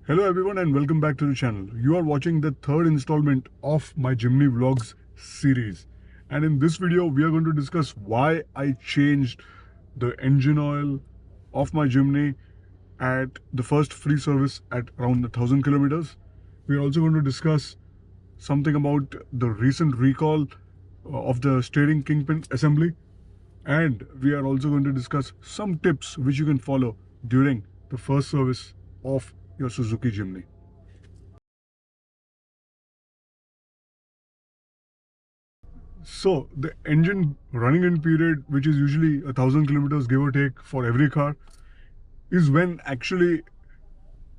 Hello everyone and welcome back to the channel. You are watching the third installment of my Jimny Vlogs series. And in this video, we are going to discuss why I changed the engine oil of my Jimny at the first free service at around 1000 kilometers. We are also going to discuss something about the recent recall of the steering kingpin assembly. And we are also going to discuss some tips which you can follow during the first service of your Suzuki Jimny. So the engine running in period, which is usually 1000 kilometers give or take for every car, is when actually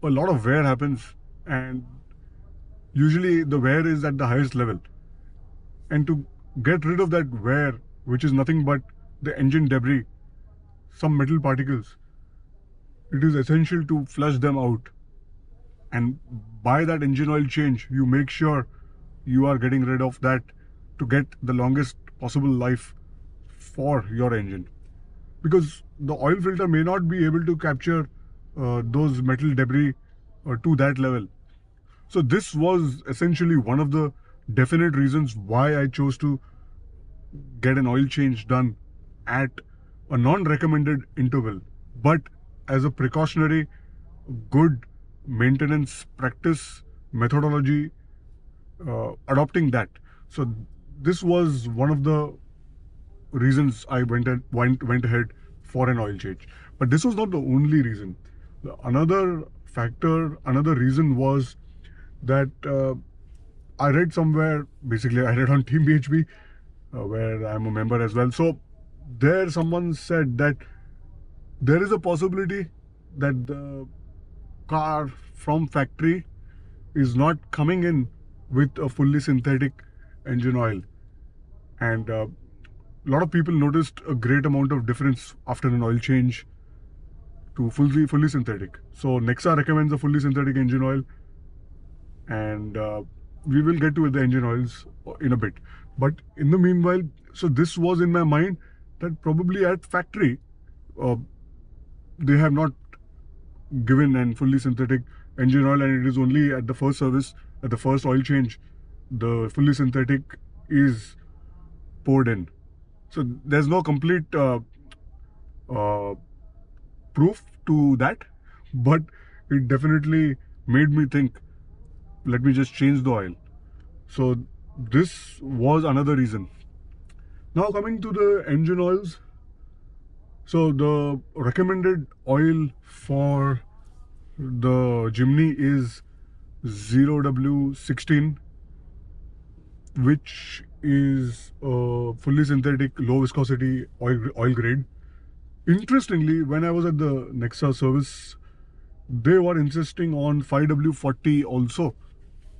a lot of wear happens, and usually the wear is at the highest level. And to get rid of that wear, which is nothing but the engine debris, some metal particles, it is essential to flush them out. And by that engine oil change, you make sure you are getting rid of that to get the longest possible life for your engine, because the oil filter may not be able to capture those metal debris to that level. So this was essentially one of the definite reasons why I chose to get an oil change done at a non-recommended interval, but as a precautionary good maintenance practice methodology, adopting that. So this was one of the reasons I went ahead for an oil change. But this was not the only reason. Another factor, another reason was that I read somewhere, basically I read on Team BHP, where I'm a member as well. So there someone said that there is a possibility that the car from factory is not coming in with a fully synthetic engine oil, and a lot of people noticed a great amount of difference after an oil change to fully synthetic. So Nexa recommends a fully synthetic engine oil, and we will get to the engine oils in a bit. But in the meanwhile, so this was in my mind that probably at factory they have not given an fully synthetic engine oil, and it is only at the first service, at the first oil change, the fully synthetic is poured in. So there's no complete proof to that, but it definitely made me think, let me just change the oil. So this was another reason. Now coming to the engine oils. So the recommended oil for the Jimny is 0W16, which is a fully synthetic low viscosity oil grade. Interestingly, when I was at the Nexa service, they were insisting on 5W40 also,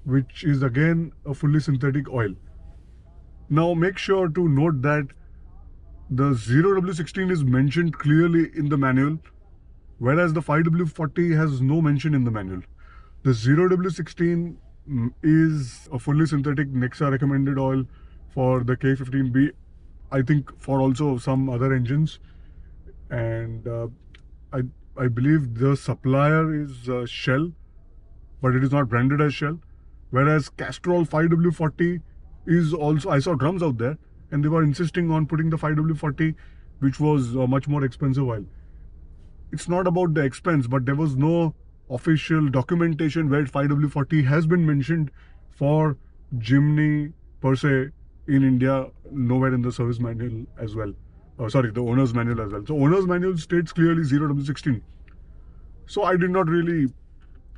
which is again a fully synthetic oil. Now make sure to note that the 0W16 is mentioned clearly in the manual, whereas the 5W40 has no mention in the manual. The 0W16 is a fully synthetic Nexa recommended oil for the K15B, I think for also some other engines. And I believe the supplier is Shell, but it is not branded as Shell. Whereas Castrol 5W40 is also, I saw drums out there and they were insisting on putting the 5W40, which was a much more expensive oil. It's not about the expense, but there was no official documentation where 5W40 has been mentioned for Jimny per se in India, nowhere in the service manual as well. Sorry, the owner's manual as well. So owner's manual states clearly 0W16. So I did not really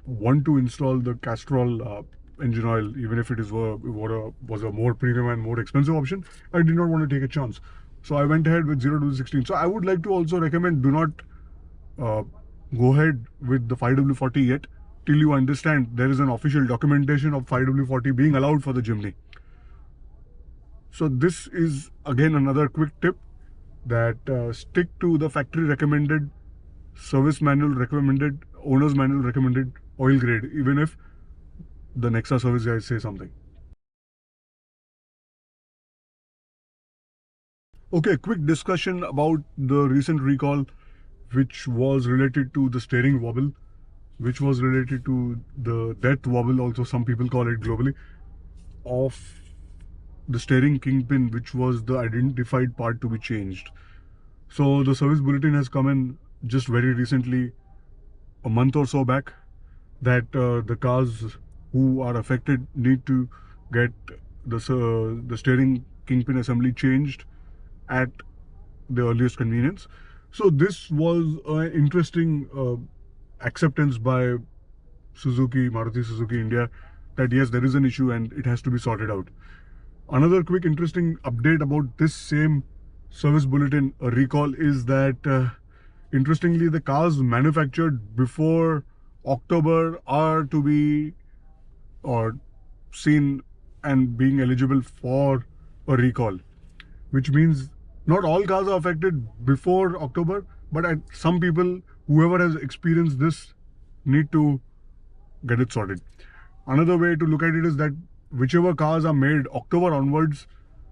want to install the Castrol engine oil, even if it is was a more premium and more expensive option. I did not want to take a chance. So I went ahead with 0W16. So I would like to also recommend, do not go ahead with the 5W40 yet till you understand there is an official documentation of 5W40 being allowed for the Jimny. So this is again another quick tip, that stick to the factory recommended, service manual recommended, owner's manual recommended oil grade, even if the Nexa service guys say something. Okay, quick discussion about the recent recall, which was related to the steering wobble. which was related to the death wobble, also some people call it globally, of the steering kingpin, which was the identified part to be changed. So the service bulletin has come in just very recently, a month or so back, that the cars who are affected need to get the steering kingpin assembly changed at the earliest convenience. So this was an interesting acceptance by Maruti Suzuki India, that yes, there is an issue and it has to be sorted out. Another quick interesting update about this same service bulletin recall is that interestingly, the cars manufactured before October are to be or seen and being eligible for a recall, which means not all cars are affected before October, but some people, whoever has experienced this, need to get it sorted. Another way to look at it is that whichever cars are made October onwards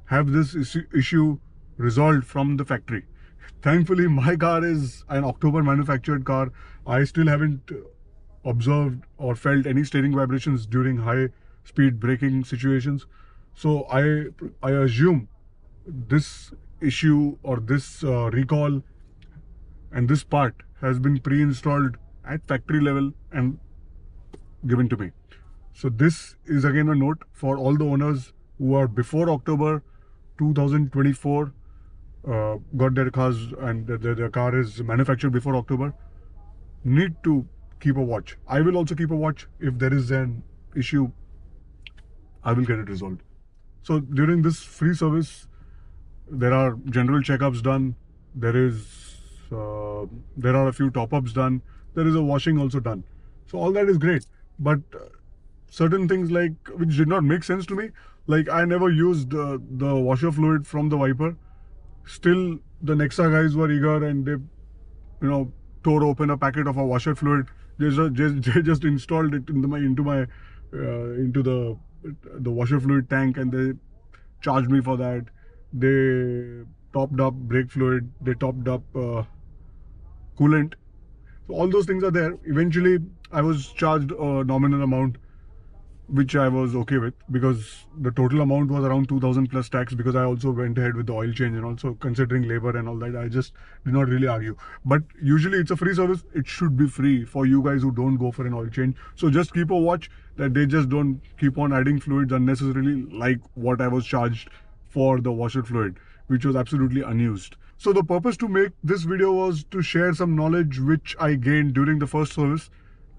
have this issue resolved from the factory. Thankfully, my car is an October manufactured car. I still haven't observed or felt any steering vibrations during high speed braking situations. So I assume this issue or this recall and this part has been pre-installed at factory level and given to me. So this is again a note for all the owners who are before October 2024, got their cars and their car is manufactured before October, need to keep a watch. I will also keep a watch. If there is an issue, I will get it resolved. So during this free service, there are general checkups done. There are a few top-ups done. There is a washing also done. So all that is great. But certain things which did not make sense to me, like I never used the washer fluid from the wiper. Still, the Nexa guys were eager and they, tore open a packet of a washer fluid. They just installed it into the washer fluid tank, and they charged me for that. They topped up brake fluid. They topped up coolant. So all those things are there. Eventually, I was charged a nominal amount, which I was okay with, because the total amount was around 2000 plus tax, because I also went ahead with the oil change, and also considering labor and all that, I just did not really argue. But usually it's a free service. It should be free for you guys who don't go for an oil change. So just keep a watch that they just don't keep on adding fluids unnecessarily, like what I was charged for the washer fluid, which was absolutely unused. So the purpose to make this video was to share some knowledge which I gained during the first service,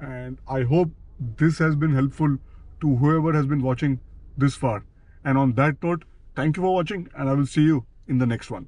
and I hope this has been helpful to whoever has been watching this far. And on that note, thank you for watching, and I will see you in the next one.